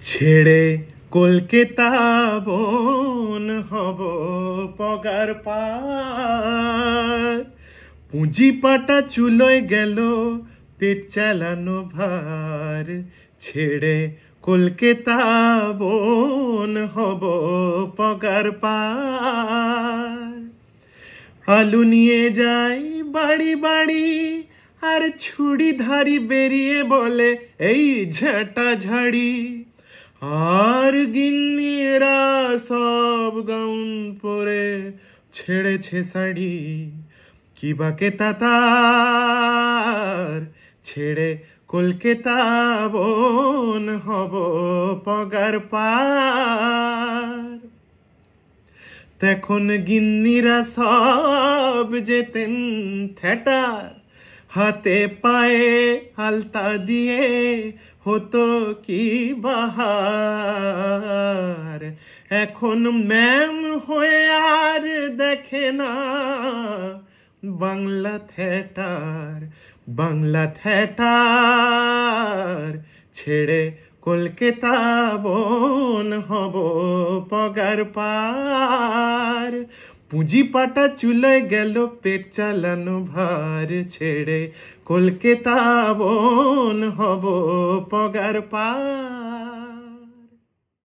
ছেড়ে কলকাতা বন হব পগার পার, পুঁজি পাটা চুলোয় গেল পেট চালানো ভার। ছেড়ে কলকাতা বন হব পগার পার, আলু নিয়ে যাই বাড়ি বাড়ি, আর ছুরি ধারি বেরিয়ে বলে এই ঝাঁটা ঝাড়ি। আর গিন্নিরা সব গাউন পরে ছেড়েছে শাড়ি, কি বাকে তাতার ছেড়ে কলকাতা বন হব পগার পার। তখন গিন্নিরা সব যেতেন থিয়েটার, হাতে পায়ে আলতা দিয়ে হতো কি বাহার। এখন ম্যাম হয়ে আর দেখে না বাংলা থিয়েটার, বাংলা থিয়েটার। ছেড়ে কলকাতা বন হব পগার পার, পুঁজি পাটা চুলোয় গেল পেট চালানো ভার। ছেড়ে কলকাতা বন হব পগার পার।